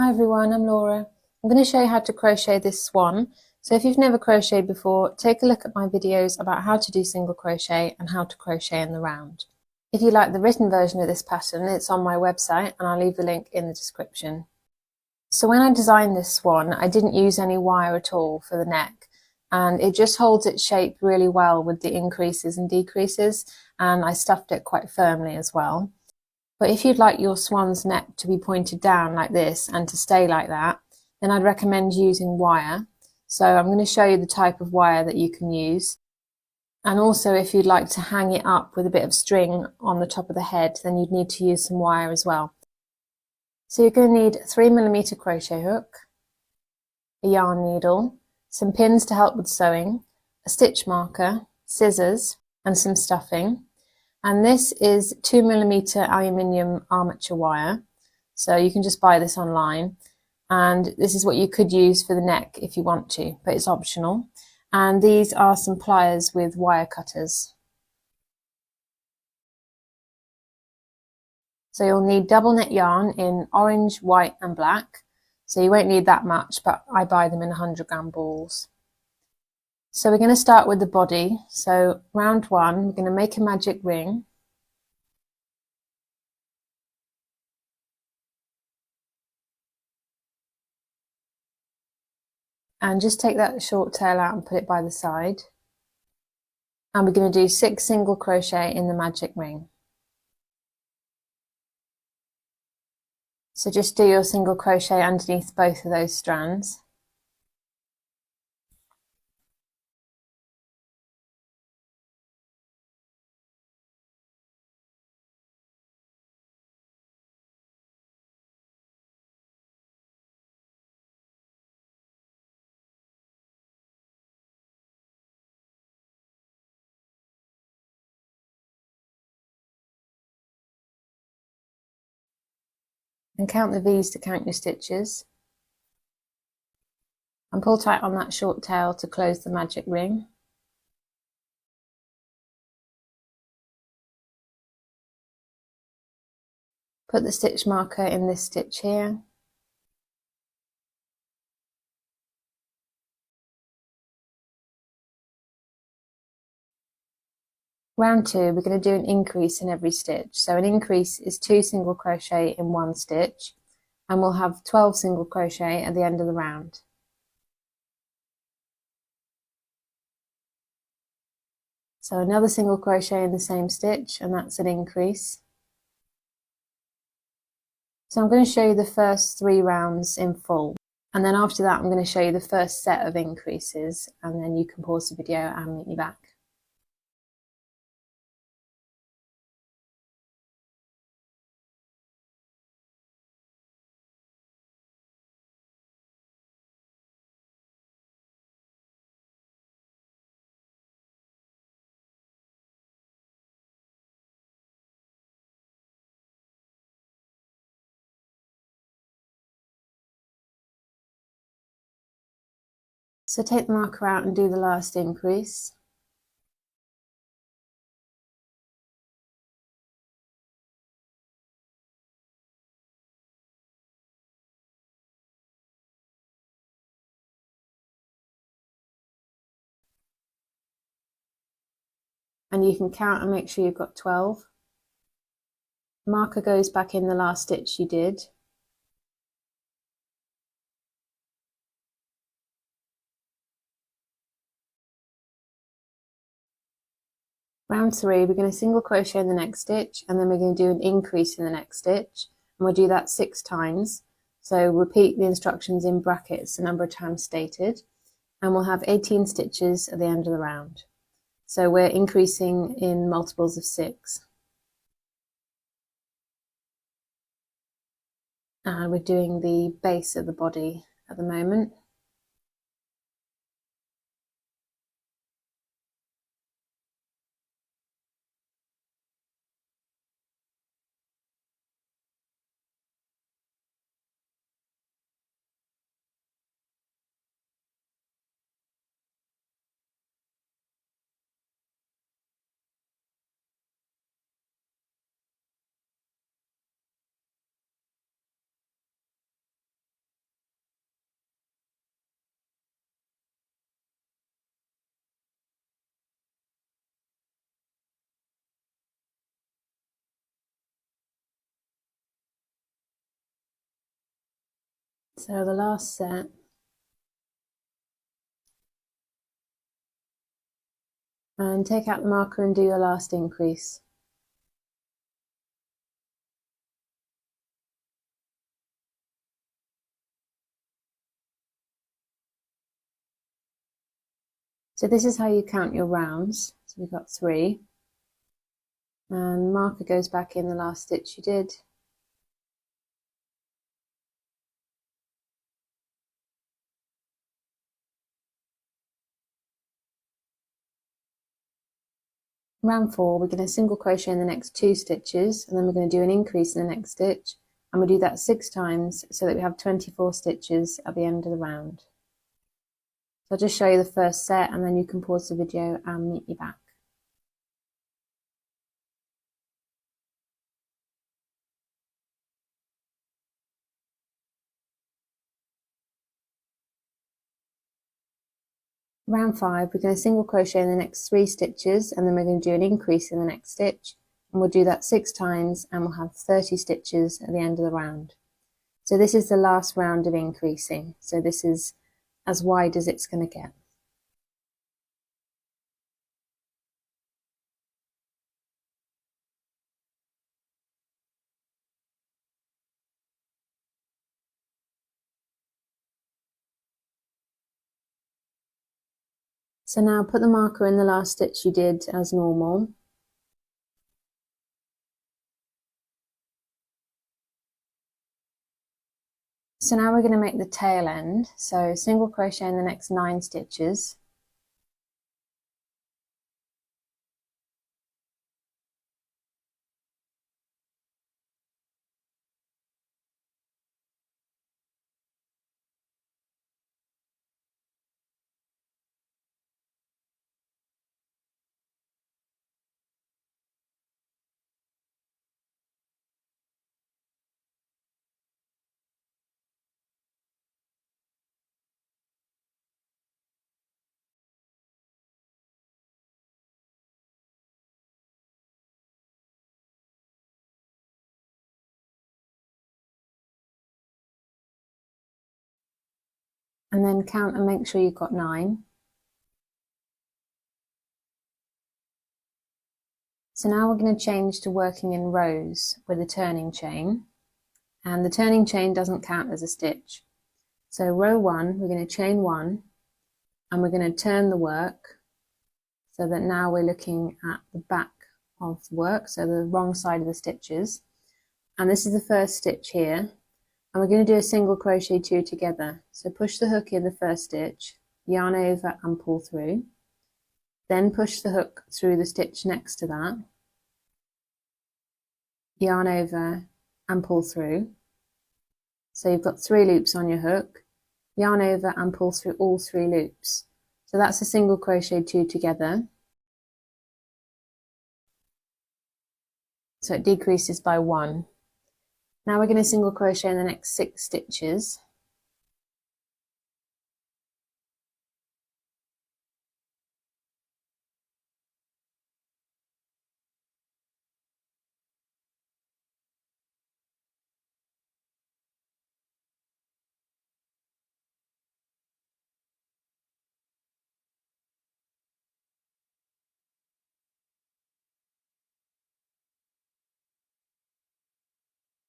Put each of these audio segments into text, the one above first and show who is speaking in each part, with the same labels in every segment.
Speaker 1: Hi everyone, I'm Laura. I'm going to show you how to crochet this swan. So if you've never crocheted before, take a look at my videos about how to do single crochet and how to crochet in the round. If you like the written version of this pattern, it's on my website and I'll leave the link in the description. So when I designed this swan, I didn't use any wire at all for the neck, and it just holds its shape really well with the increases and decreases, and I stuffed it quite firmly as well. But if you'd like your swan's neck to be pointed down like this and to stay like that, then I'd recommend using wire. So I'm going to show you the type of wire that you can use. And also if you'd like to hang it up with a bit of string on the top of the head, then you'd need to use some wire as well. So you're going to need a 3mm crochet hook, a yarn needle, some pins to help with sewing, a stitch marker, scissors, and some stuffing. And this is 2mm aluminium armature wire, so you can just buy this online, and this is what you could use for the neck if you want to, but it's optional. And these are some pliers with wire cutters. So you'll need double knit yarn in orange, white and black, so you won't need that much, but I buy them in 100-gram balls. So we're going to start with the body. So round one, we're going to make a magic ring. And just take that short tail out and put it by the side. And we're going to do 6 single crochet in the magic ring. So just do your single crochet underneath both of those strands. And count the V's to count your stitches. And pull tight on that short tail to close the magic ring. Put the stitch marker in this stitch here. Round 2, we're going to do an increase in every stitch. So an increase is 2 single crochet in 1 stitch, and we'll have 12 single crochet at the end of the round. So another single crochet in the same stitch, and that's an increase. So I'm going to show you the first 3 rounds in full, and then after that I'm going to show you the first set of increases, and then you can pause the video and meet me back. So take the marker out and do the last increase. And you can count and make sure you've got 12. Marker goes back in the last stitch you did. Round 3, we're going to single crochet in the next stitch, and then we're going to do an increase in the next stitch, and we'll do that 6 times. So repeat the instructions in brackets the number of times stated, and we'll have 18 stitches at the end of the round. So we're increasing in multiples of 6. And we're doing the base of the body at the moment. So the last set, and take out the marker and do your last increase. So this is how you count your rounds. So we've got 3, and marker goes back in the last stitch you did. Round 4, we're going to single crochet in the next 2 stitches, and then we're going to do an increase in the next stitch, and we'll do that 6 times so that we have 24 stitches at the end of the round. So I'll just show you the first set, and then you can pause the video and meet me back. Round 5, we're going to single crochet in the next 3 stitches, and then we're going to do an increase in the next stitch, and we'll do that 6 times, and we'll have 30 stitches at the end of the round. So this is the last round of increasing, so this is as wide as it's going to get. So now put the marker in the last stitch you did as normal. So now we're going to make the tail end. So single crochet in the next 9 stitches. And then count and make sure you've got 9. So now we're going to change to working in rows with a turning chain, and the turning chain doesn't count as a stitch. So row 1, we're going to chain 1, and we're going to turn the work so that now we're looking at the back of the work, so the wrong side of the stitches. And this is the first stitch here, and we're going to do a single crochet 2 together. So push the hook in the first stitch, yarn over and pull through, then push the hook through the stitch next to that, yarn over and pull through. So you've got 3 loops on your hook, yarn over and pull through all 3 loops. So that's a single crochet 2 together. So it decreases by 1. Now we're going to single crochet in the next 6 stitches.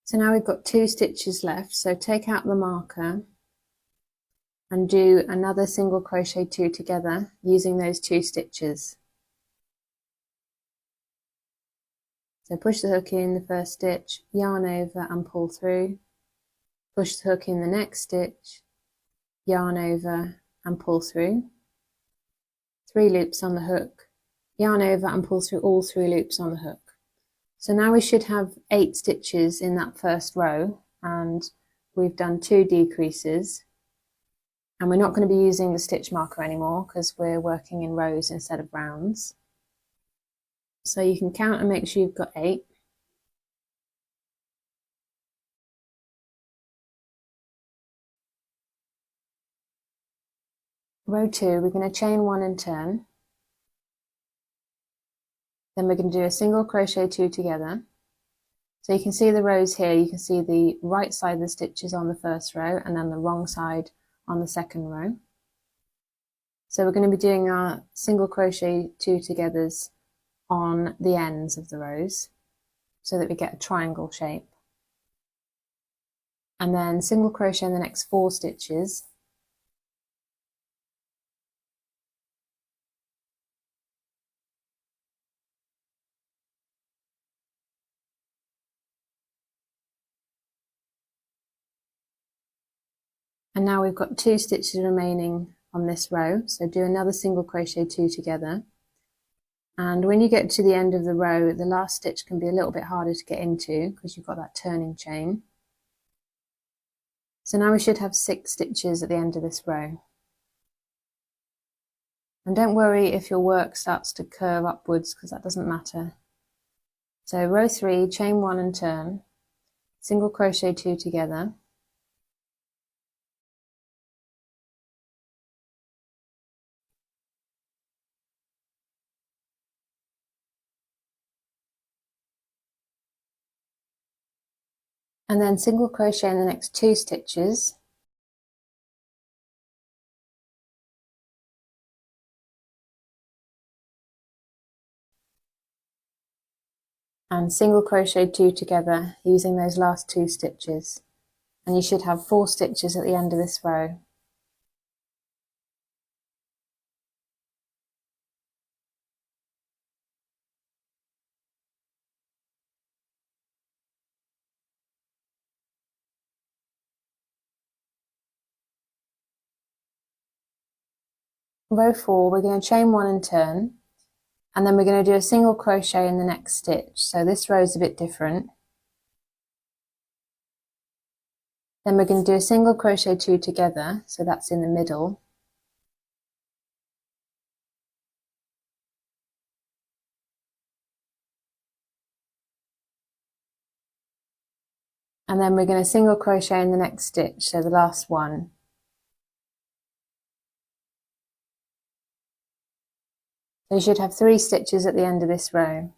Speaker 1: So now we've got 2 stitches left, so take out the marker and do another single crochet 2 together using those 2 stitches. So push the hook in the first stitch, yarn over and pull through, push the hook in the next stitch, yarn over and pull through, 3 loops on the hook, yarn over and pull through all 3 loops on the hook. So now we should have 8 stitches in that first row, and we've done 2 decreases, and we're not going to be using the stitch marker anymore because we're working in rows instead of rounds. So you can count and make sure you've got 8. Row 2, we're going to chain 1 and turn. Then we're going to do a single crochet 2 together. So you can see the rows here, you can see the right side of the stitches on the first row and then the wrong side on the second row. So we're going to be doing our single crochet 2 togethers on the ends of the rows so that we get a triangle shape. And then single crochet in the next 4 stitches. And now we've got 2 stitches remaining on this row, so do another single crochet 2 together. And when you get to the end of the row, the last stitch can be a little bit harder to get into because you've got that turning chain. So now we should have 6 stitches at the end of this row. And don't worry if your work starts to curve upwards because that doesn't matter. So row 3, chain 1 and turn, single crochet 2 together. And then single crochet in the next 2 stitches. And single crochet 2 together using those last 2 stitches. And you should have 4 stitches at the end of this row. Row 4, we're going to chain 1 and turn, and then we're going to do a single crochet in the next stitch. So this row is a bit different. Then we're going to do a single crochet 2 together, so that's in the middle. And then we're going to single crochet in the next stitch, so the last one. So you should have 3 stitches at the end of this row.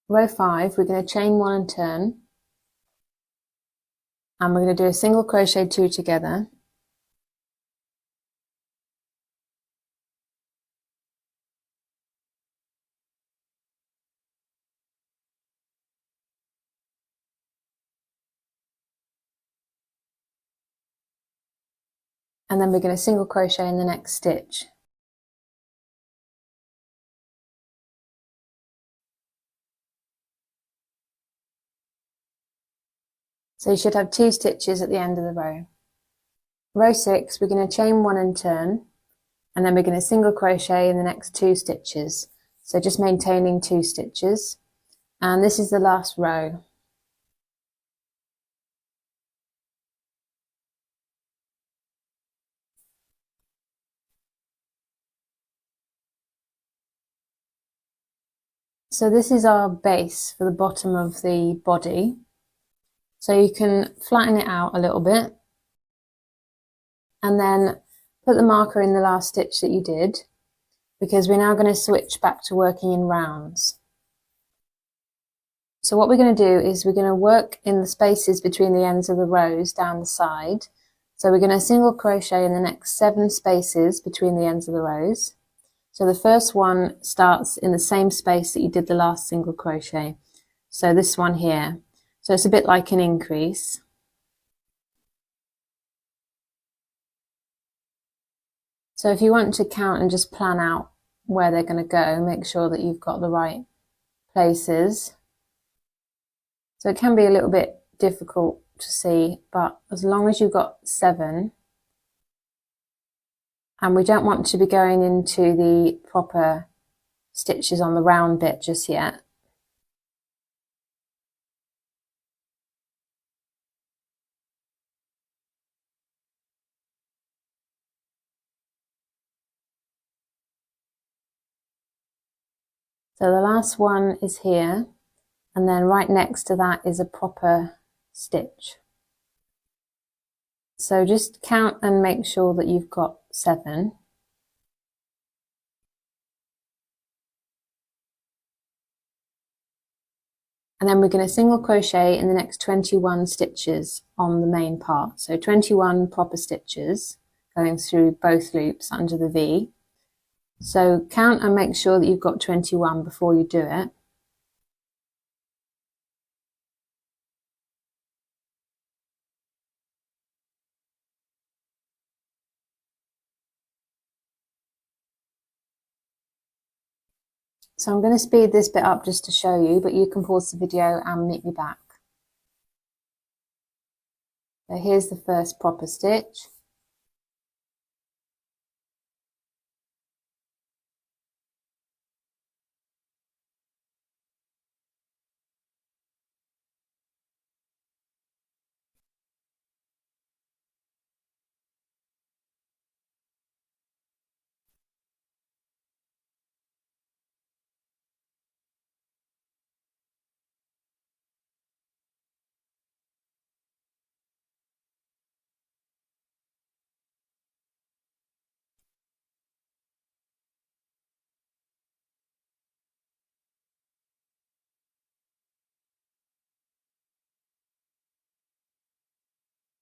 Speaker 1: Row 5, we're going to chain 1 and turn, and we're going to do a single crochet 2 together. And then we're going to single crochet in the next stitch. So you should have 2 stitches at the end of the row. Row 6, we're going to chain 1 and turn, and then we're going to single crochet in the next 2 stitches. So just maintaining 2 stitches. And this is the last row. So this is our base for the bottom of the body. So you can flatten it out a little bit and then put the marker in the last stitch that you did, because we're now going to switch back to working in rounds. So what we're going to do is we're going to work in the spaces between the ends of the rows down the side. So we're going to single crochet in the next 7 spaces between the ends of the rows. So the first one starts in the same space that you did the last single crochet. So this one here. So it's a bit like an increase. So if you want to count and just plan out where they're going to go, make sure that you've got the right places. So it can be a little bit difficult to see, but as long as you've got 7, and we don't want to be going into the proper stitches on the round bit just yet. So the last one is here, and then right next to that is a proper stitch. So just count and make sure that you've got 7. And then we're going to single crochet in the next 21 stitches on the main part. So 21 proper stitches going through both loops under the V. So count and make sure that you've got 21 before you do it. So I'm going to speed this bit up just to show you, but you can pause the video and meet me back. So here's the first proper stitch.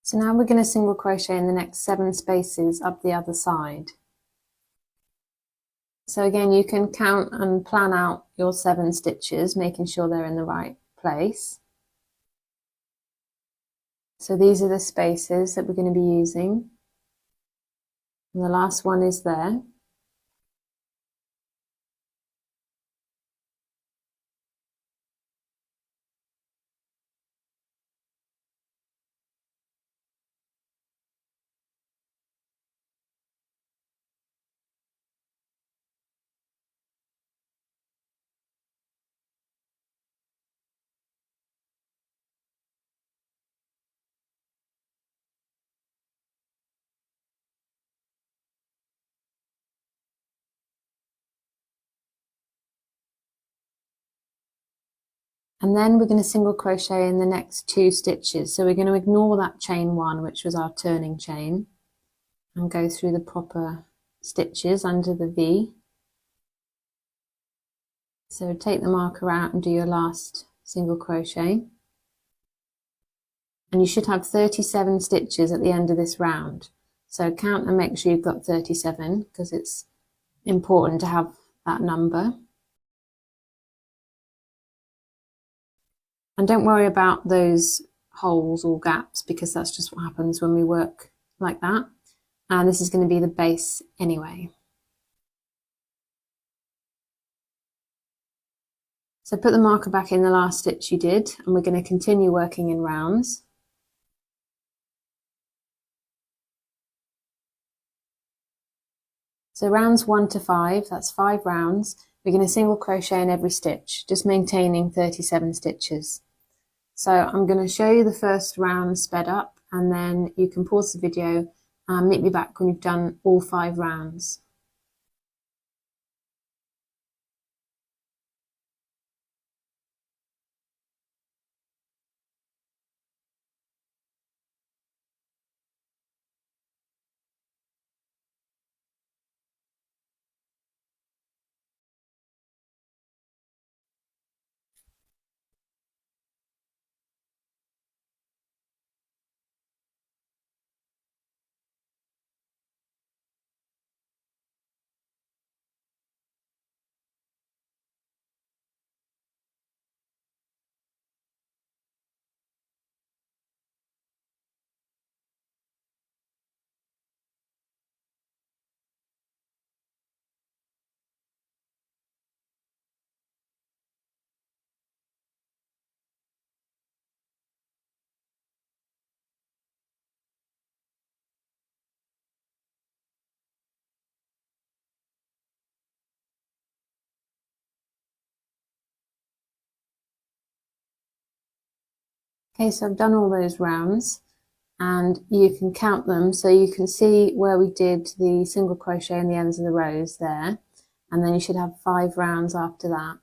Speaker 1: So now we're going to single crochet in the next 7 spaces up the other side. So again, you can count and plan out your 7 stitches, making sure they're in the right place. So these are the spaces that we're going to be using. And the last one is there. And then we're going to single crochet in the next 2 stitches. So we're going to ignore that chain 1, which was our turning chain, and go through the proper stitches under the V. So take the marker out and do your last single crochet. And you should have 37 stitches at the end of this round. So count and make sure you've got 37, because it's important to have that number. And don't worry about those holes or gaps, because that's just what happens when we work like that. And this is going to be the base anyway. So put the marker back in the last stitch you did, and we're going to continue working in rounds. So rounds 1 to 5, that's 5 rounds. We're going to single crochet in every stitch, just maintaining 37 stitches. So I'm going to show you the first round sped up, and then you can pause the video and meet me back when you've done all 5 rounds. Okay, so I've done all those rounds, and you can count them, so you can see where we did the single crochet in the ends of the rows there, and then you should have 5 rounds after that.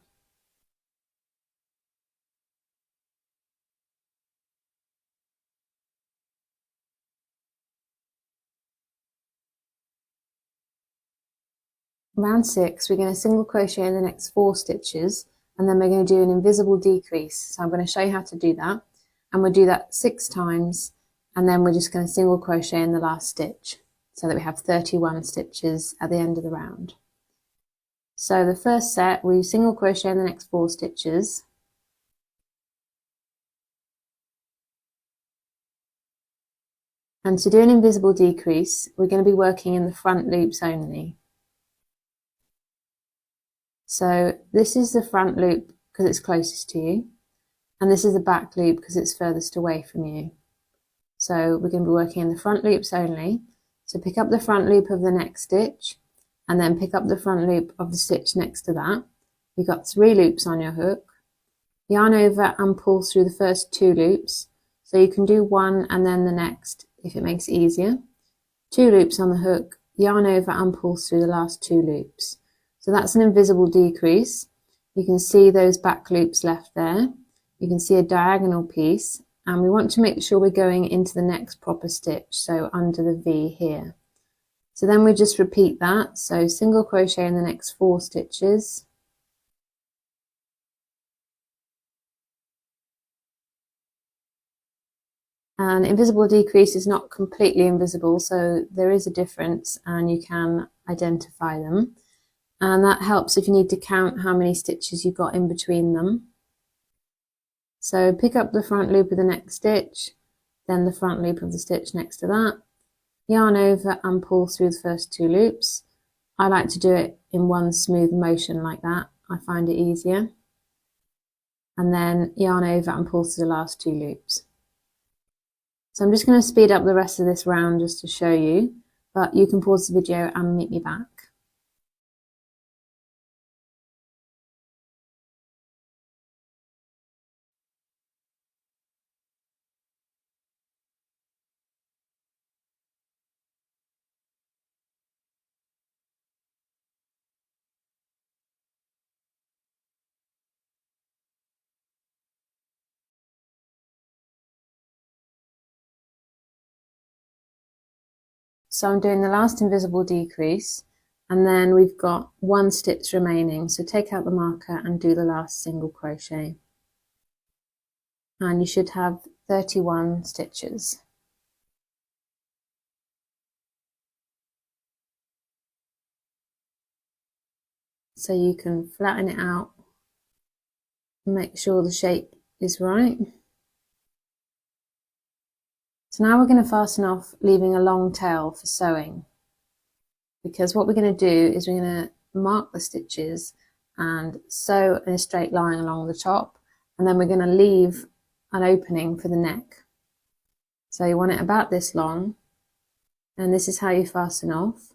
Speaker 1: Round 6, we're going to single crochet in the next 4 stitches, and then we're going to do an invisible decrease. So I'm going to show you how to do that, and we'll do that 6 times, and then we're just going to single crochet in the last stitch so that we have 31 stitches at the end of the round. So the first set, we single crochet in the next 4 stitches, and to do an invisible decrease, we're going to be working in the front loops only. So this is the front loop because it's closest to you, and this is the back loop because it's furthest away from you. So we're going to be working in the front loops only. So pick up the front loop of the next stitch, and then pick up the front loop of the stitch next to that. You've got 3 loops on your hook. Yarn over and pull through the first 2 loops. So you can do one and then the next if it makes it easier. 2 loops on the hook, yarn over and pull through the last 2 loops. So that's an invisible decrease. You can see those back loops left there. You can see a diagonal piece, and we want to make sure we're going into the next proper stitch, so under the V here. So then we just repeat that. So single crochet in the next 4 stitches. And invisible decrease is not completely invisible, so there is a difference and you can identify them. And that helps if you need to count how many stitches you've got in between them. So pick up the front loop of the next stitch, then the front loop of the stitch next to that, yarn over and pull through the first 2 loops. I like to do it in one smooth motion like that. I find it easier. And then yarn over and pull through the last 2 loops. So I'm just going to speed up the rest of this round just to show you, but you can pause the video and meet me back. So I'm doing the last invisible decrease, and then we've got 1 stitch remaining. So take out the marker and do the last single crochet. And you should have 31 stitches. So you can flatten it out, make sure the shape is right. So now we're going to fasten off, leaving a long tail for sewing, because what we're going to do is we're going to mark the stitches and sew in a straight line along the top, and then we're going to leave an opening for the neck. So you want it about this long, and this is how you fasten off.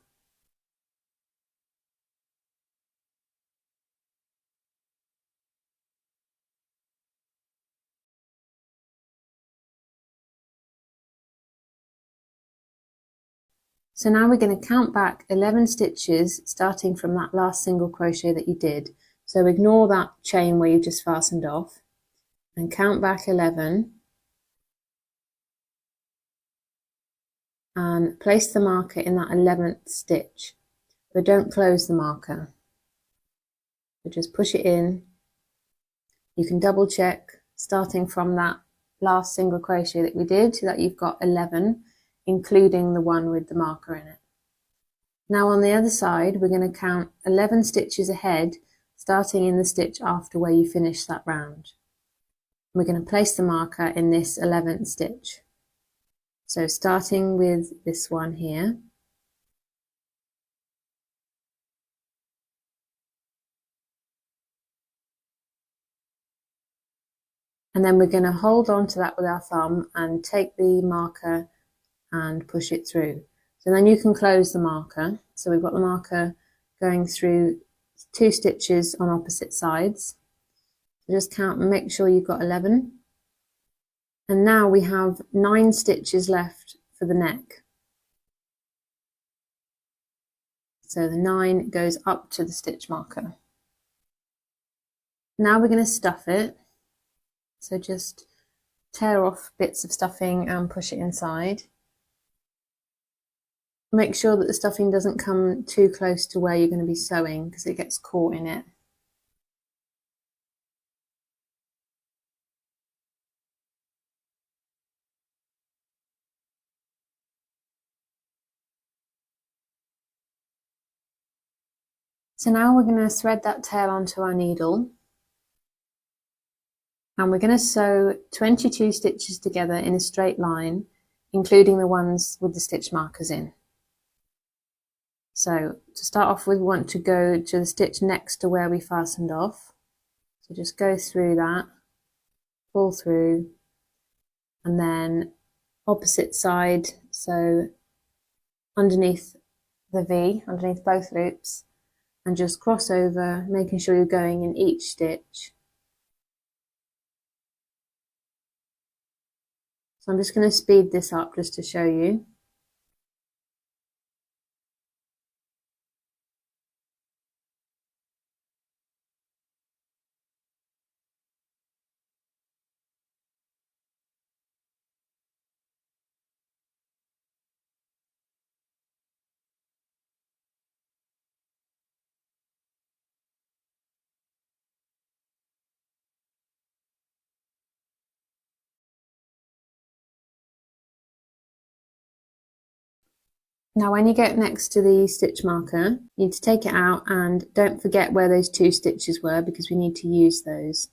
Speaker 1: So now we're going to count back 11 stitches starting from that last single crochet that you did. So ignore that chain where you just fastened off and count back 11 and place the marker in that 11th stitch, but don't close the marker. So just push it in. You can double check starting from that last single crochet that we did so that you've got 11, including the one with the marker in it. Now on the other side, we're going to count 11 stitches ahead, starting in the stitch after where you finish that round. We're going to place the marker in this 11th stitch. So starting with this one here. And then we're going to hold on to that with our thumb and take the marker and push it through. So then you can close the marker. So we've got the marker going through 2 stitches on opposite sides. So just count and make sure you've got 11. And now we have 9 stitches left for the neck. So the 9 goes up to the stitch marker. Now we're going to stuff it. So just tear off bits of stuffing and push it inside. Make sure that the stuffing doesn't come too close to where you're going to be sewing because it gets caught in it. So now we're going to thread that tail onto our needle, and we're going to sew 22 stitches together in a straight line, including the ones with the stitch markers in. So to start off with, we want to go to the stitch next to where we fastened off. So just go through that, pull through, and then opposite side, so underneath the V, underneath both loops, and just cross over, making sure you're going in each stitch. So I'm just going to speed this up just to show you. Now when you get next to the stitch marker, you need to take it out, and don't forget where those 2 stitches were, because we need to use those.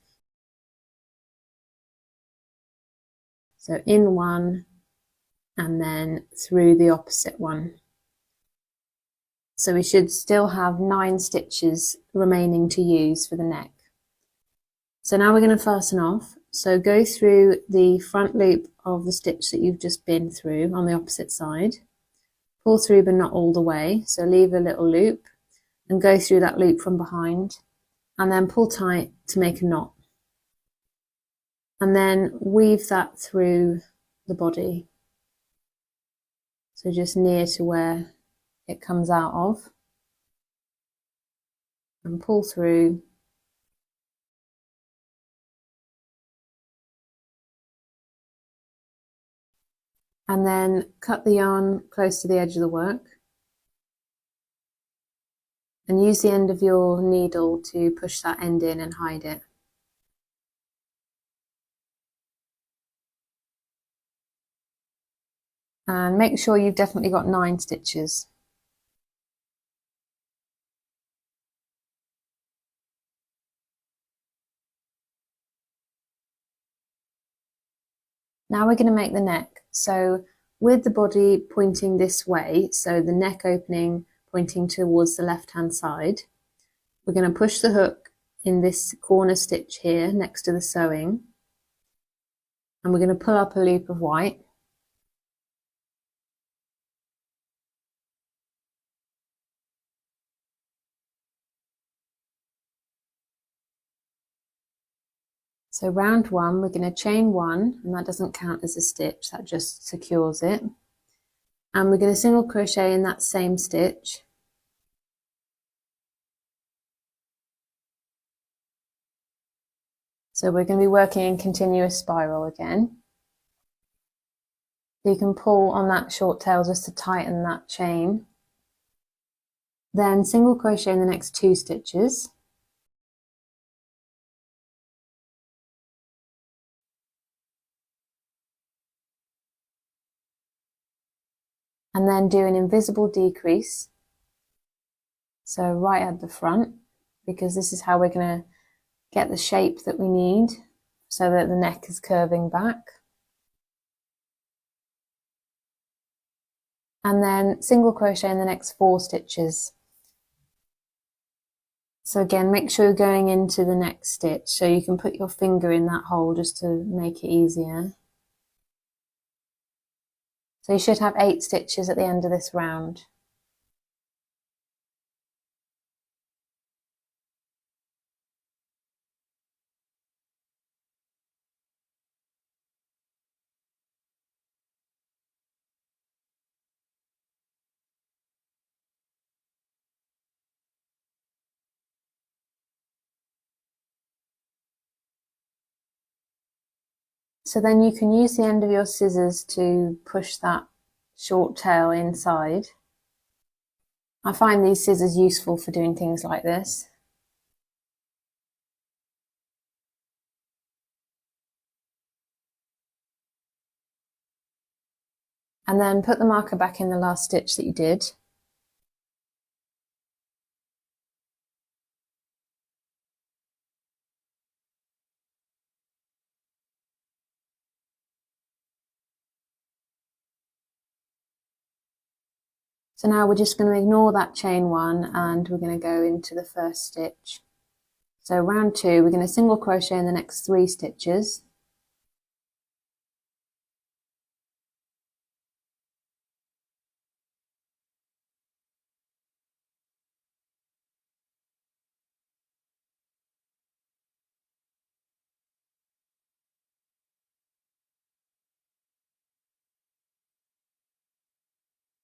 Speaker 1: So in one and then through the opposite one. So we should still have 9 stitches remaining to use for the neck. So now we're going to fasten off. So go through the front loop of the stitch that you've just been through on the opposite side. Pull through but not all the way, so leave a little loop and go through that loop from behind, and then pull tight to make a knot. And then weave that through the body. So just near to where it comes out of. And pull through. And then cut the yarn close to the edge of the work. And use the end of your needle to push that end in and hide it. And make sure you've definitely got 9 stitches. Now we're going to make the neck. So with the body pointing this way, so the neck opening pointing towards the left hand side, we're going to push the hook in this corner stitch here next to the sewing, and we're going to pull up a loop of white. So round 1, we're going to chain 1, and that doesn't count as a stitch, that just secures it. And we're going to single crochet in that same stitch. So we're going to be working in continuous spiral again. So you can pull on that short tail just to tighten that chain. Then single crochet in the next 2 stitches. And then do an invisible decrease, so right at the front, because this is how we're going to get the shape that we need so that the neck is curving back. And then single crochet in the next 4 stitches. So again, make sure you're going into the next stitch, so you can put your finger in that hole just to make it easier. So you should have 8 stitches at the end of this round. So then you can use the end of your scissors to push that short tail inside. I find these scissors useful for doing things like this. And then put the marker back in the last stitch that you did. So now we're just going to ignore that chain 1 and we're going to go into the first stitch. So round 2, we're going to single crochet in the next 3 stitches.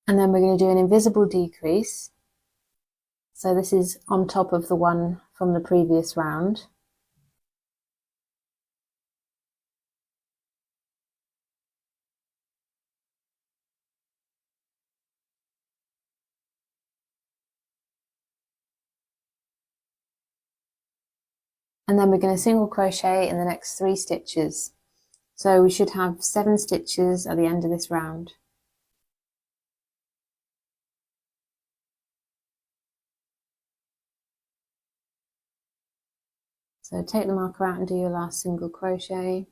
Speaker 1: And then we're going to do an invisible decrease. So this is on top of the one from the previous round. And then we're going to single crochet in the next 3 stitches. So we should have 7 stitches at the end of this round. So take the marker out and do your last single crochet.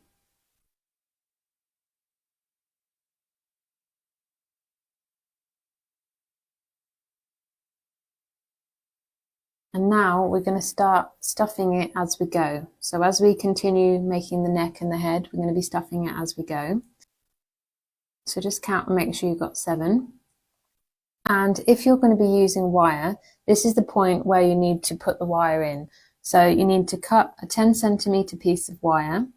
Speaker 1: And now we're going to start stuffing it as we go. So as we continue making the neck and the head, we're going to be stuffing it as we go. So just count and make sure you've got 7. And if you're going to be using wire, this is the point where you need to put the wire in. So you need to cut a 10cm piece of wire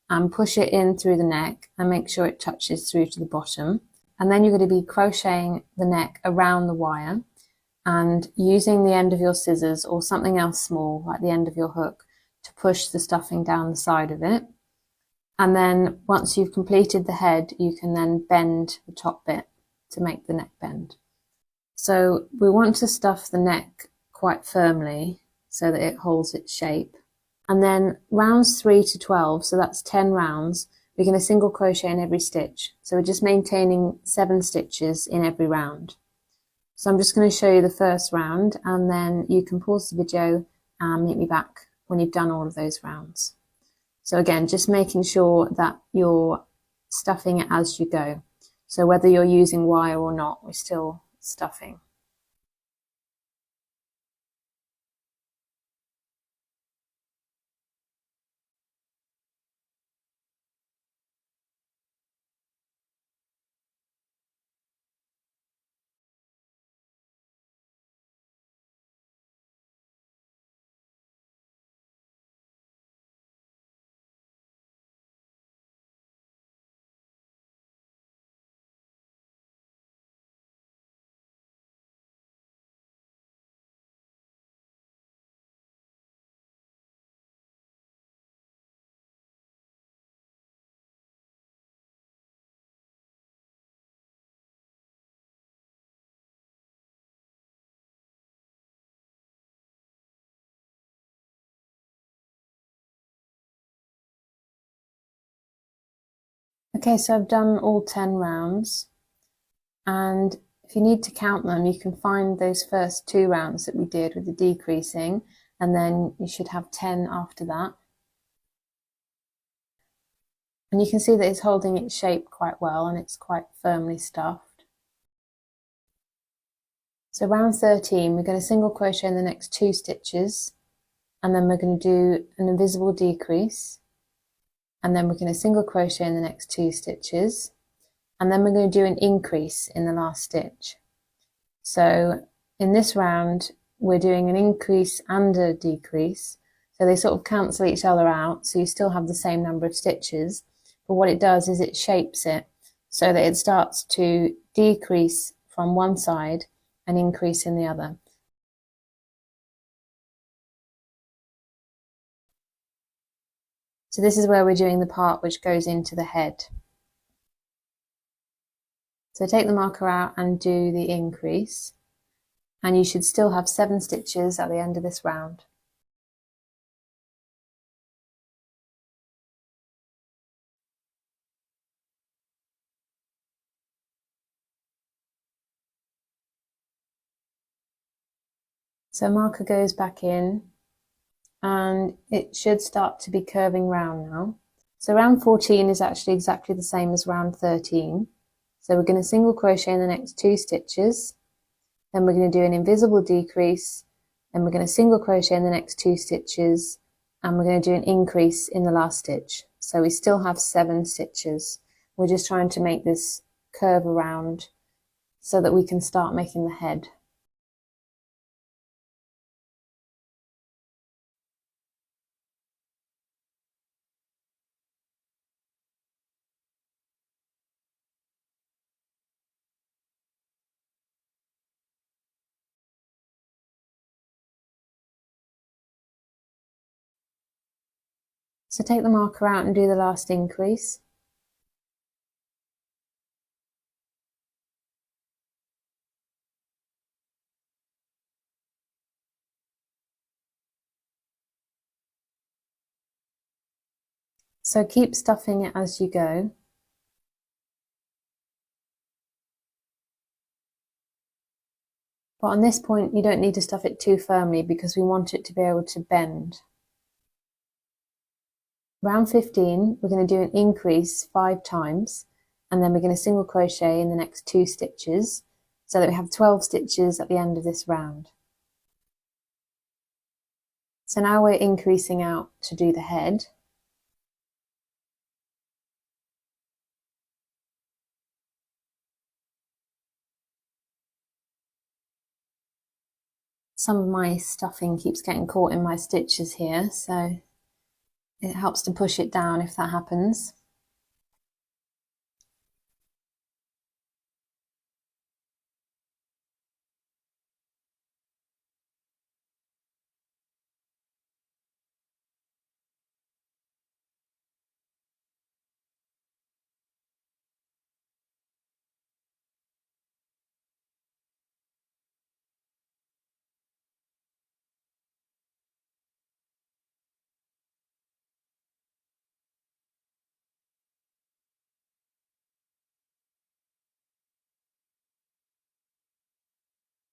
Speaker 1: and push it in through the neck and make sure it touches through to the bottom. And then you're going to be crocheting the neck around the wire and using the end of your scissors or something else small like the end of your hook to push the stuffing down the side of it. And then once you've completed the head, you can then bend the top bit to make the neck bend. So we want to stuff the neck quite firmly so that it holds its shape. And then rounds 3 to 12, so that's 10 rounds, we're going to single crochet in every stitch. So we're just maintaining 7 stitches in every round. So I'm just going to show you the first round and then you can pause the video and meet me back when you've done all of those rounds. So again, just making sure that you're stuffing it as you go. So whether you're using wire or not, we're still stuffing. Okay, so I've done all 10 rounds, and if you need to count them, you can find those first 2 rounds that we did with the decreasing, and then you should have 10 after that. And you can see that it's holding its shape quite well and it's quite firmly stuffed. So round 13, we're going to single crochet in the next 2 stitches, and then we're going to do an invisible decrease, and then we're going to single crochet in the next 2 stitches, and then we're going to do an increase in the last stitch. So in this round, we're doing an increase and a decrease, so they sort of cancel each other out, so you still have the same number of stitches, but what it does is it shapes it so that it starts to decrease from one side and increase in the other. So this is where we're doing the part which goes into the head. So take the marker out and do the increase, and you should still have 7 stitches at the end of this round. So marker goes back in and it should start to be curving round now. So round 14 is actually exactly the same as round 13. So we're going to single crochet in the next 2 stitches, then we're going to do an invisible decrease, then we're going to single crochet in the next 2 stitches, and we're going to do an increase in the last stitch. So we still have 7 stitches. We're just trying to make this curve around so that we can start making the head. So take the marker out and do the last increase. So keep stuffing it as you go. But on this point, you don't need to stuff it too firmly because we want it to be able to bend. Round 15, we're going to do an increase 5 times, and then we're going to single crochet in the next 2 stitches so that we have 12 stitches at the end of this round. So now we're increasing out to do the head. Some of my stuffing keeps getting caught in my stitches here, so it helps to push it down if that happens.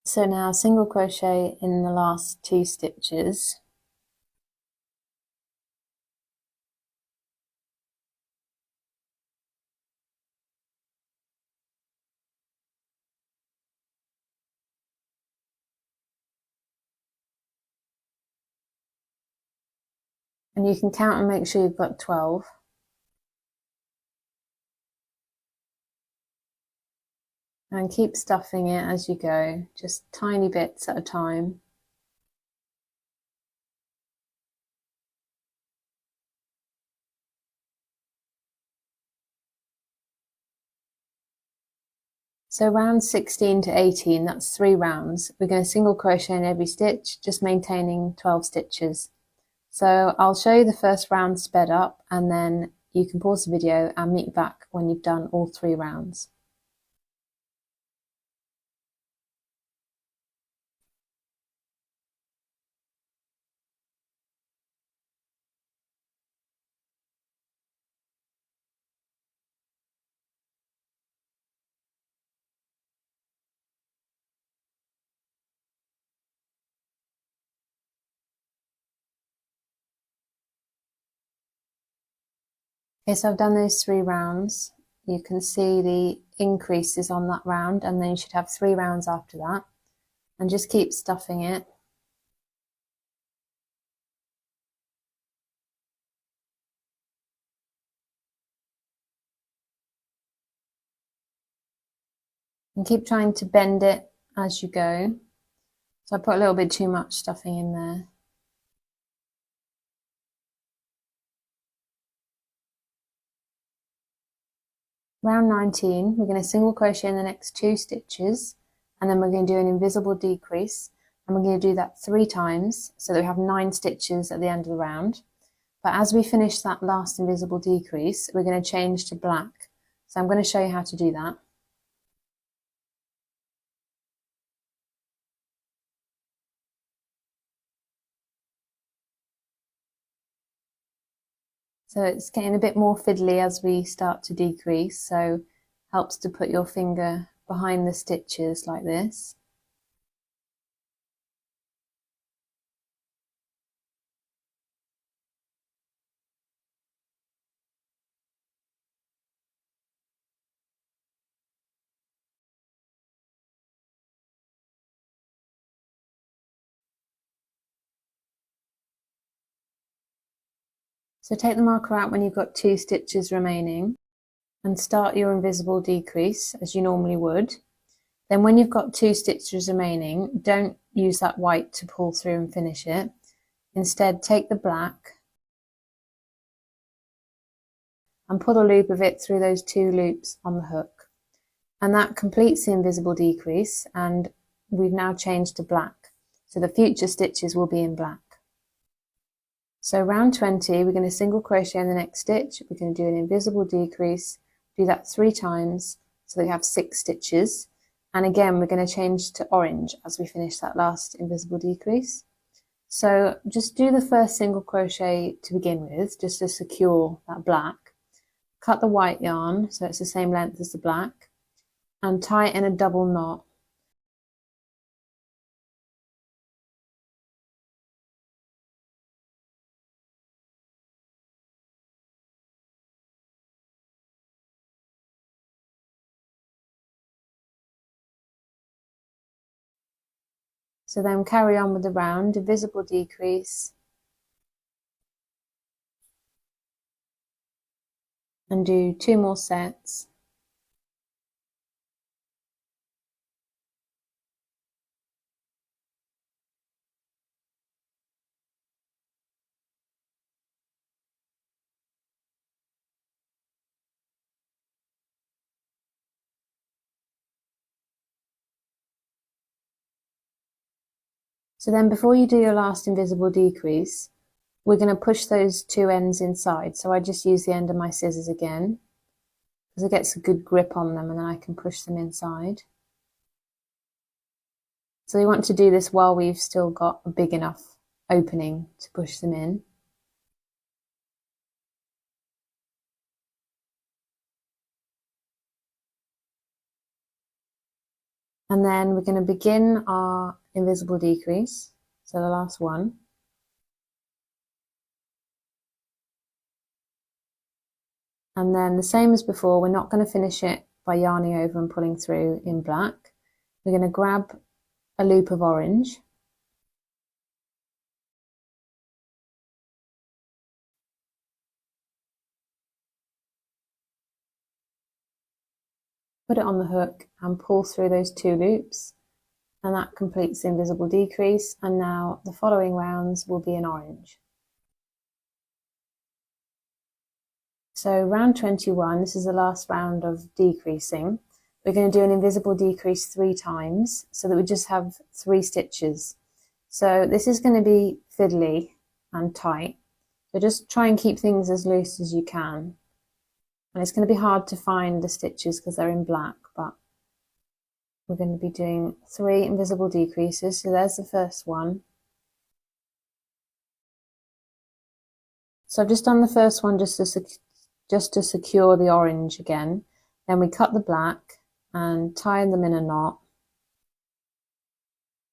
Speaker 1: So now single crochet in the last 2 stitches. And you can count and make sure you've got 12. And keep stuffing it as you go, just tiny bits at a time. So round 16 to 18, that's 3 rounds. We're going to single crochet in every stitch, just maintaining 12 stitches. So I'll show you the first round sped up, and then you can pause the video and meet back when you've done all 3 rounds. Okay, so I've done those 3 rounds. You can see the increases on that round, and then you should have 3 rounds after that. And just keep stuffing it. And keep trying to bend it as you go. So I put a little bit too much stuffing in there. Round 19, we're going to single crochet in the next 2 stitches, and then we're going to do an invisible decrease, and we're going to do that 3 times so that we have 9 stitches at the end of the round. But as we finish that last invisible decrease, we're going to change to black. So I'm going to show you how to do that. So it's getting a bit more fiddly as we start to decrease, so helps to put your finger behind the stitches like this. So take the marker out when you've got 2 stitches remaining and start your invisible decrease as you normally would. Then when you've got 2 stitches remaining, don't use that white to pull through and finish it. Instead, take the black and put a loop of it through those 2 loops on the hook. And that completes the invisible decrease, and we've now changed to black. So the future stitches will be in black. So round 20, we're going to single crochet in the next stitch. We're going to do an invisible decrease, do that 3 times so that we have 6 stitches. And again, we're going to change to orange as we finish that last invisible decrease. So just do the first single crochet to begin with, just to secure that black. Cut the white yarn so it's the same length as the black and tie it in a double knot. So then carry on with the round, invisible decrease, and do 2 more sets. So then before you do your last invisible decrease, we're going to push those 2 ends inside. So I just use the end of my scissors again, because it gets a good grip on them and then I can push them inside. So we want to do this while we've still got a big enough opening to push them in. And then we're going to begin our invisible decrease, so the last one. And then the same as before, we're not going to finish it by yarning over and pulling through in black. We're going to grab a loop of orange, put it on the hook and pull through those 2 loops, and that completes the invisible decrease. And now the following rounds will be in orange. So round 21, this is the last round of decreasing. We're going to do an invisible decrease 3 times so that we just have 3 stitches. So this is going to be fiddly and tight, so just try and keep things as loose as you can. And it's going to be hard to find the stitches because they're in black, but we're going to be doing 3 invisible decreases. So there's the first one. So I've just done the first one just to secure the orange again. Then we cut the black and tie them in a knot.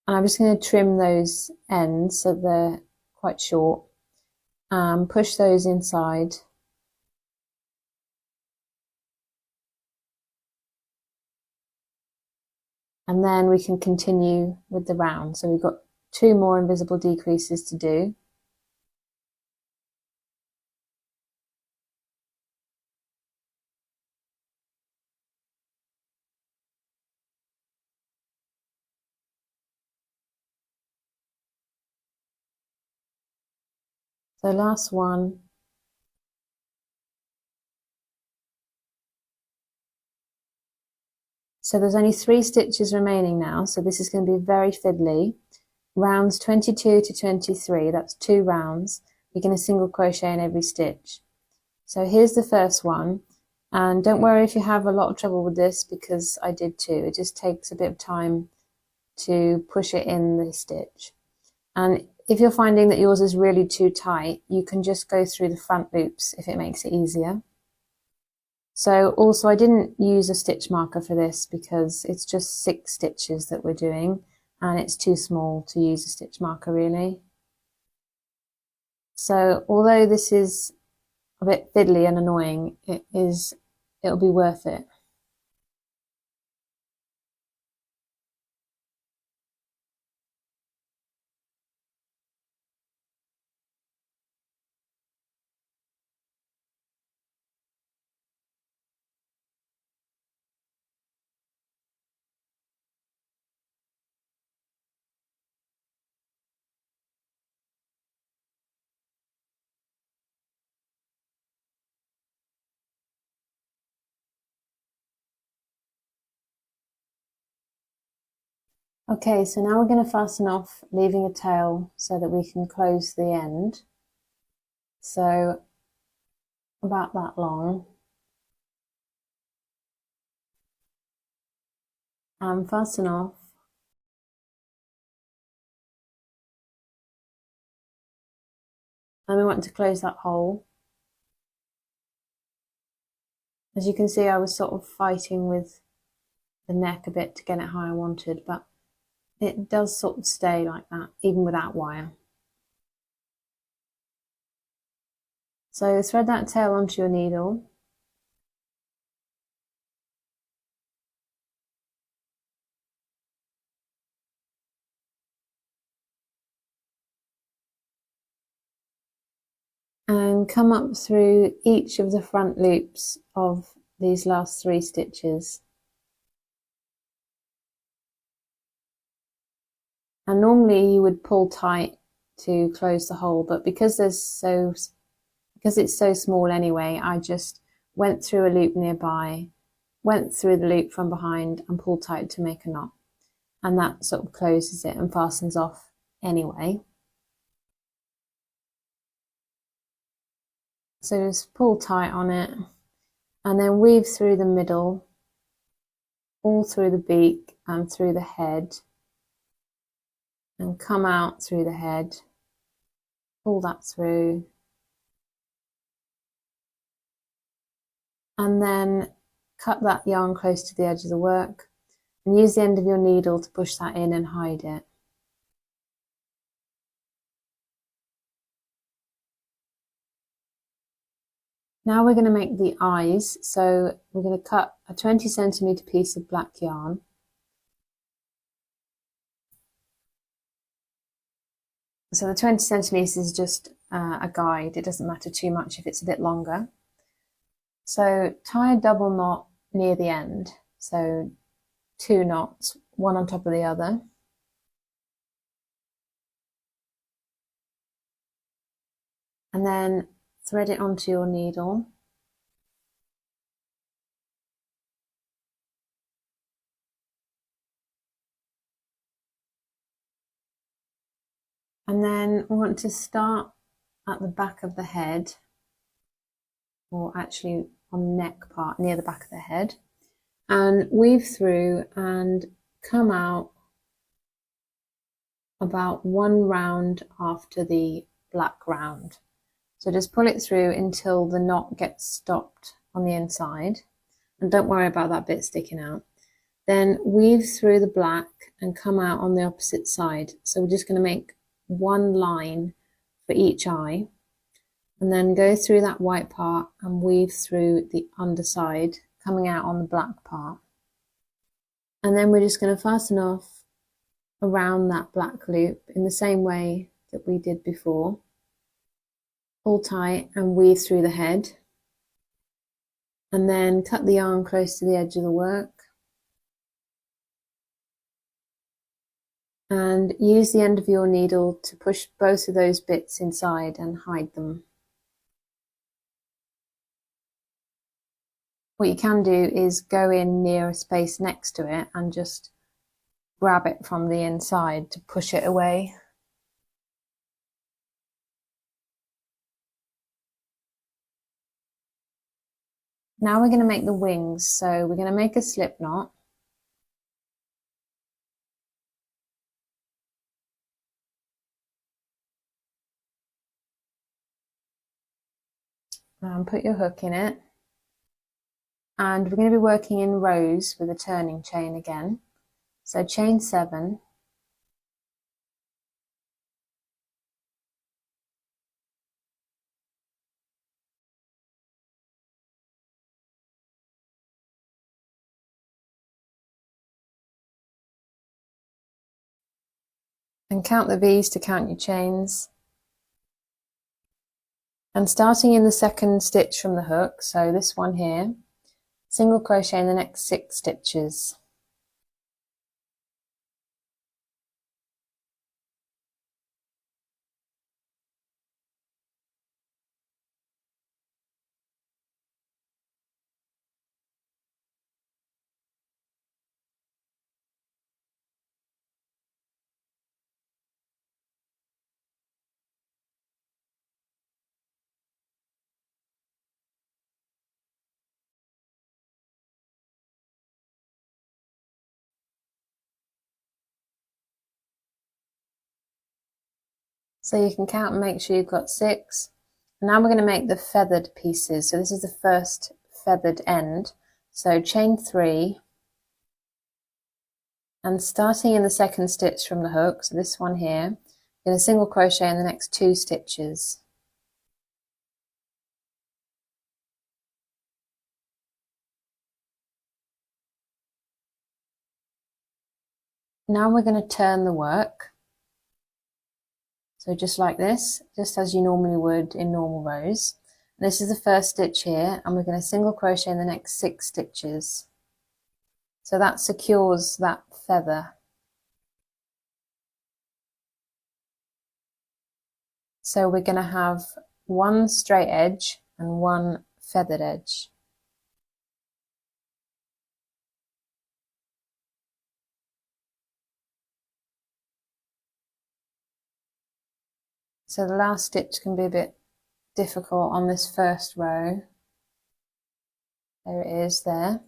Speaker 1: And I'm just going to trim those ends so they're quite short and push those inside. And then we can continue with the round. So we've got 2 more invisible decreases to do. So last one. So there's only 3 stitches remaining now, so this is going to be very fiddly. Rounds 22 to 23, that's 2 rounds. You're going to single crochet in every stitch. So here's the first one, and don't worry if you have a lot of trouble with this, because I did too. It just takes a bit of time to push it in the stitch. And if you're finding that yours is really too tight, you can just go through the front loops if it makes it easier. So also I didn't use a stitch marker for this because it's just 6 stitches that we're doing and it's too small to use a stitch marker really. So although this is a bit fiddly and annoying, it'll be worth it. Okay, so now we're going to fasten off, leaving a tail so that we can close the end. So about that long. And fasten off. And we want to close that hole. As you can see, I was sort of fighting with the neck a bit to get it how I wanted, but it does sort of stay like that, even without wire. So thread that tail onto your needle. And come up through each of the front loops of these last 3 stitches. And normally you would pull tight to close the hole, but because it's so small anyway, I just went through a loop nearby, went through the loop from behind and pulled tight to make a knot. And that sort of closes it and fastens off anyway. So just pull tight on it and then weave through the middle, all through the beak and through the head, and come out through the head, pull that through, and then cut that yarn close to the edge of the work and use the end of your needle to push that in and hide it. Now we're going to make the eyes, so we're going to cut a 20cm piece of black yarn. So the 20 centimeters is just a guide, it doesn't matter too much if it's a bit longer. So tie a double knot near the end, so 2 knots, one on top of the other. And then thread it onto your needle. And then we want to start at the back of the head, or actually on the neck part near the back of the head, and weave through and come out about 1 round after the black round. So just pull it through until the knot gets stopped on the inside, and don't worry about that bit sticking out. Then weave through the black and come out on the opposite side. So we're just going to make 1 line for each eye, and then go through that white part and weave through the underside, coming out on the black part. And then we're just going to fasten off around that black loop in the same way that we did before. Pull tight and weave through the head, and then cut the yarn close to the edge of the work and use the end of your needle to push both of those bits inside and hide them. What you can do is go in near a space next to it and just grab it from the inside to push it away. Now we're going to make the wings, so we're going to make a slip knot. Put your hook in it, and we're going to be working in rows with a turning chain again. So chain 7, and count the V's to count your chains. And starting in the second stitch from the hook, so this one here, single crochet in the next 6 stitches. So you can count and make sure you've got 6. And now we're going to make the feathered pieces. So this is the first feathered end. So chain 3, and starting in the second stitch from the hook, so this one here, I'm going to single crochet in the next 2 stitches. Now we're going to turn the work. So just like this, just as you normally would in normal rows. And this is the first stitch here, and we're going to single crochet in the next 6 stitches. So that secures that feather. So we're going to have 1 straight edge and 1 feathered edge. So the last stitch can be a bit difficult on this first row. There it is there.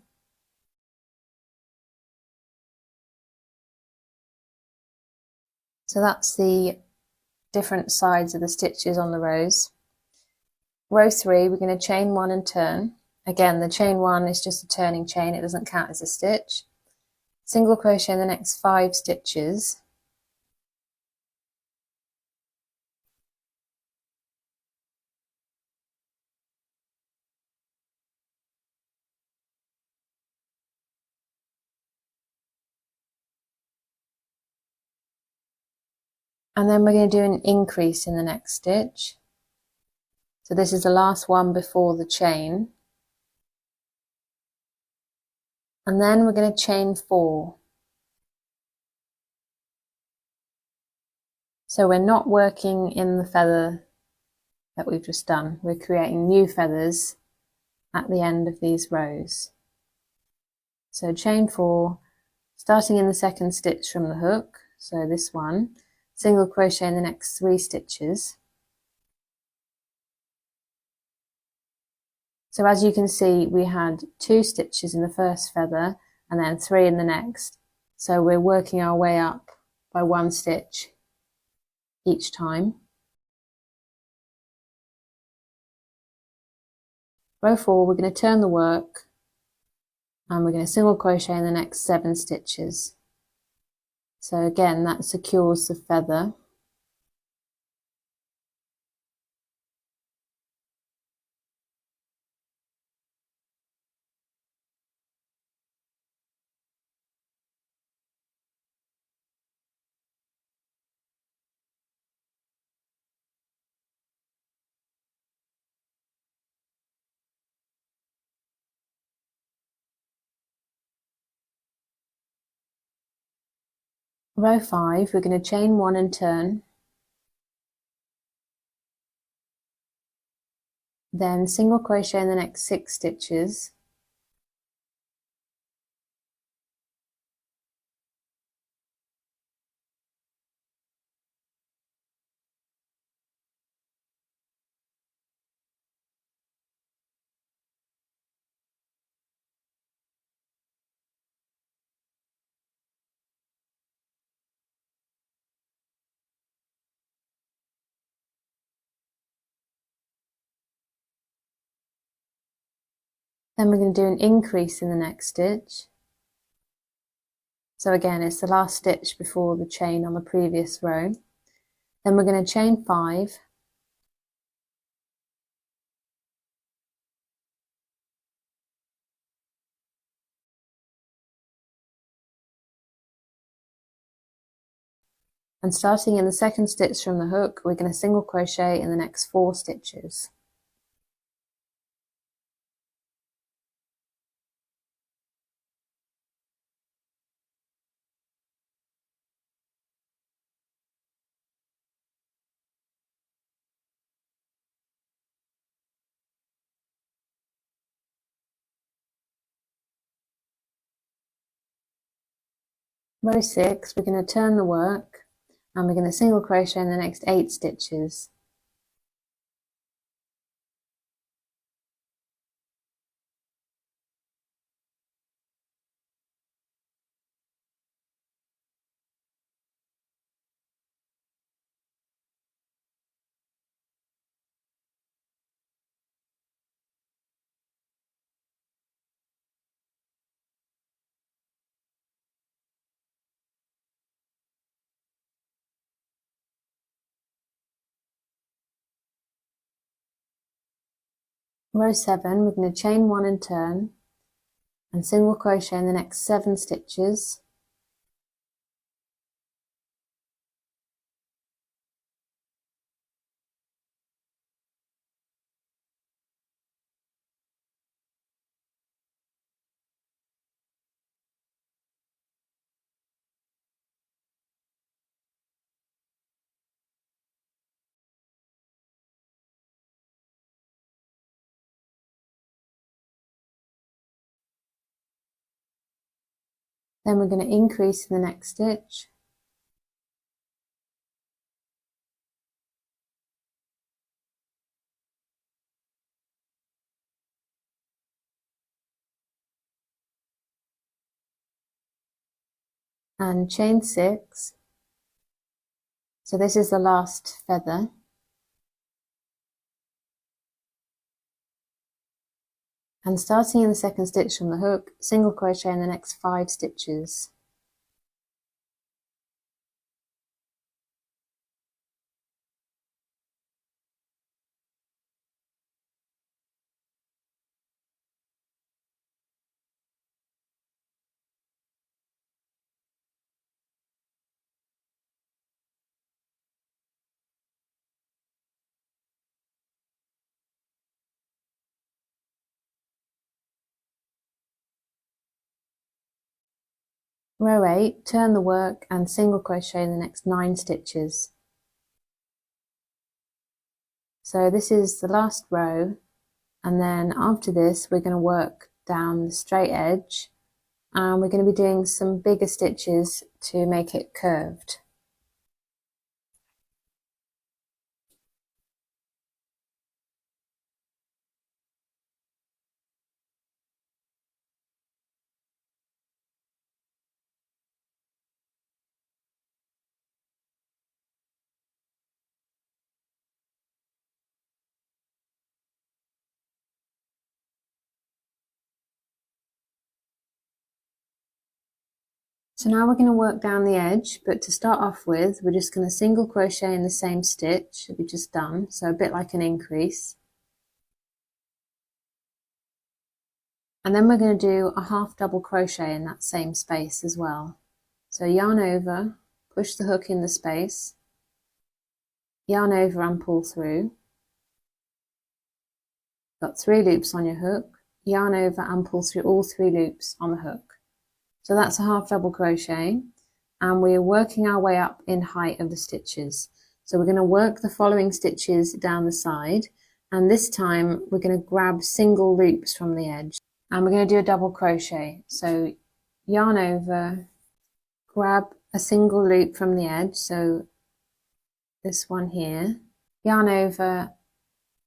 Speaker 1: So that's the different sides of the stitches on the rows. Row 3, we're going to chain 1 and turn. Again, the chain 1 is just a turning chain, it doesn't count as a stitch. Single crochet in the next 5 stitches. And then we're going to do an increase in the next stitch. So this is the last one before the chain. And then we're going to chain 4. So we're not working in the feather that we've just done. We're creating new feathers at the end of these rows. So chain 4, starting in the second stitch from the hook, so this one, single crochet in the next 3 stitches. So as you can see, we had 2 stitches in the first feather and then 3 in the next. So we're working our way up by 1 stitch each time. Row 4, we're going to turn the work and we're going to single crochet in the next 7 stitches. So again, that secures the feather. Row 5, we're going to chain 1 and turn. Then single crochet in the next 6 stitches. Then we're going to do an increase in the next stitch. So again, it's the last stitch before the chain on the previous row. Then we're going to chain 5. And starting in the second stitch from the hook, we're going to single crochet in the next 4 stitches. Row 6, we're going to turn the work and we're going to single crochet in the next 8 stitches. Row 7, we're going to chain 1 and turn, and single crochet in the next 7 stitches. Then we're going to increase in the next stitch. And chain 6. So this is the last feather. And starting in the second stitch from the hook, single crochet in the next 5 stitches. Row 8, turn the work and single crochet in the next 9 stitches. So this is the last row, and then after this we're going to work down the straight edge, and we're going to be doing some bigger stitches to make it curved. So now we're going to work down the edge, but to start off with, we're just going to single crochet in the same stitch that we just done, so a bit like an increase. And then we're going to do a half double crochet in that same space as well. So yarn over, push the hook in the space, yarn over and pull through. Got 3 loops on your hook, yarn over and pull through all 3 loops on the hook. So that's a half double crochet, and we're working our way up in height of the stitches. So we're going to work the following stitches down the side, and this time we're going to grab single loops from the edge, and we're going to do a double crochet. So yarn over, grab a single loop from the edge, so this one here, yarn over,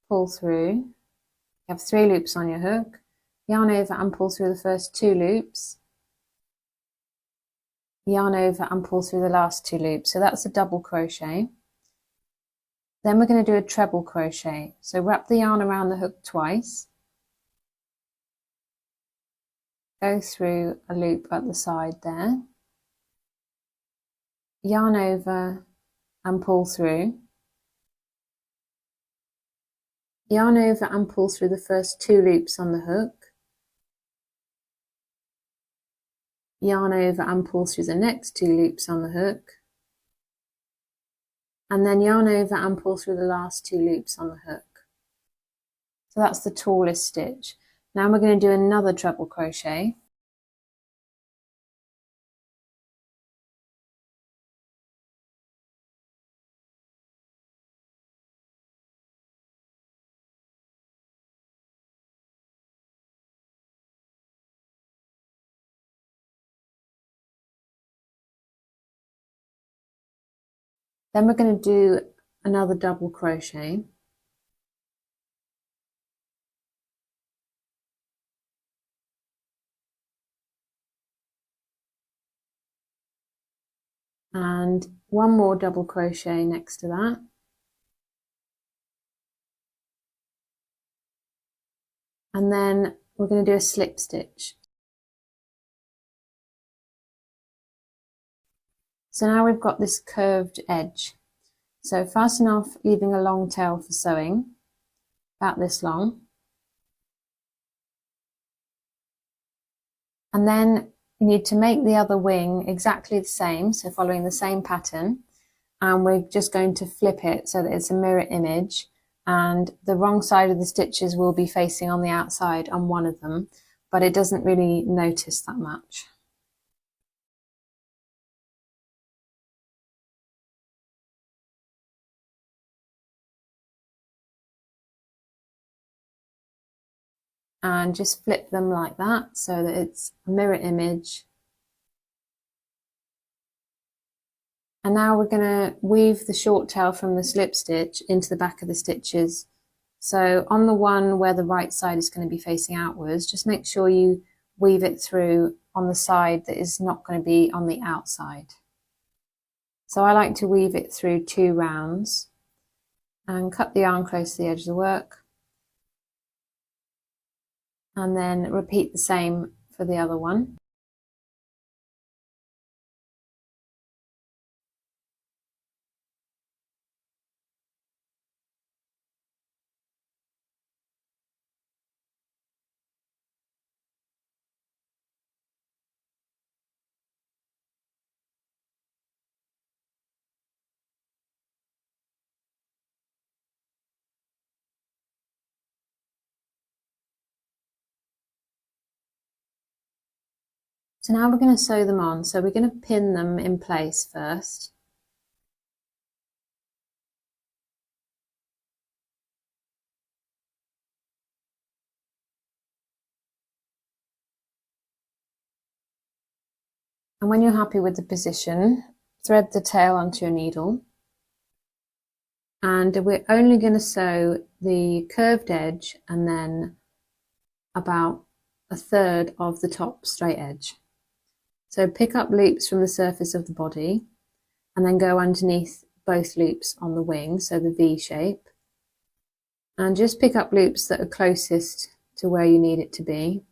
Speaker 1: pull through. You have 3 loops on your hook, yarn over and pull through the first 2 loops, yarn over and pull through the last 2 loops. So that's a double crochet. Then we're going to do a treble crochet. So wrap the yarn around the hook twice, go through a loop at the side there, yarn over and pull through, yarn over and pull through the first 2 loops on the hook, yarn over and pull through the next 2 loops on the hook, and then yarn over and pull through the last 2 loops on the hook. So that's the tallest stitch. Now we're going to do another treble crochet. Then we're going to do another double crochet. And one more double crochet next to that. And then we're going to do a slip stitch. So now we've got this curved edge. So fasten off, leaving a long tail for sewing, about this long. And then you need to make the other wing exactly the same, so following the same pattern, and we're just going to flip it so that it's a mirror image, and the wrong side of the stitches will be facing on the outside on one of them, but it doesn't really notice that much. And just flip them like that so that it's a mirror image. And now we're going to weave the short tail from the slip stitch into the back of the stitches. So on the one where the right side is going to be facing outwards, just make sure you weave it through on the side that is not going to be on the outside. So I like to weave it through 2 rounds and cut the yarn close to the edge of the work. And then repeat the same for the other one. So now we're going to sew them on. So we're going to pin them in place first. And when you're happy with the position, thread the tail onto your needle. And we're only going to sew the curved edge and then about 1/3 of the top straight edge. So pick up loops from the surface of the body and then go underneath both loops on the wing, so the V shape. And just pick up loops that are closest to where you need it to be.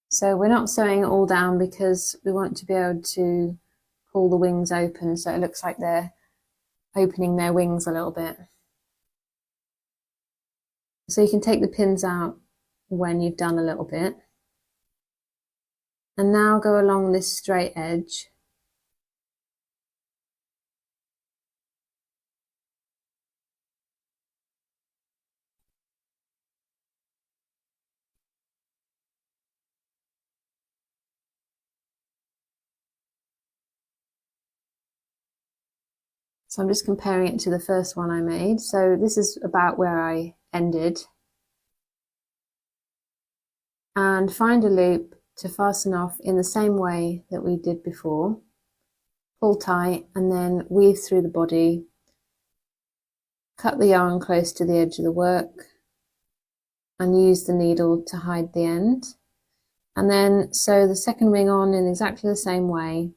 Speaker 1: So we're not sewing it all down because we want to be able to pull the wings open so it looks like they're opening their wings a little bit. So you can take the pins out when you've done a little bit. And now go along this straight edge. So I'm just comparing it to the first one I made. So this is about where I ended. And find a loop to fasten off in the same way that we did before. Pull tight and then weave through the body. Cut the yarn close to the edge of the work and use the needle to hide the end. And then sew the second wing on in exactly the same way,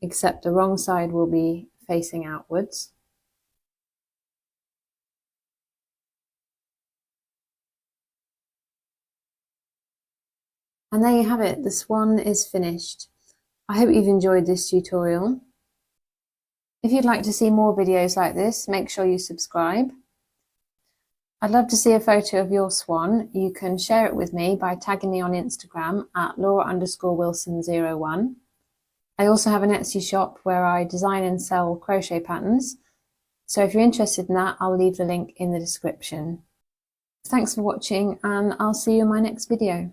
Speaker 1: except the wrong side will be facing outwards. And there you have it, the swan is finished. I hope you've enjoyed this tutorial. If you'd like to see more videos like this, make sure you subscribe. I'd love to see a photo of your swan. You can share it with me by tagging me on Instagram at Laura_Wilson01. I also have an Etsy shop where I design and sell crochet patterns. So if you're interested in that, I'll leave the link in the description. Thanks for watching and I'll see you in my next video.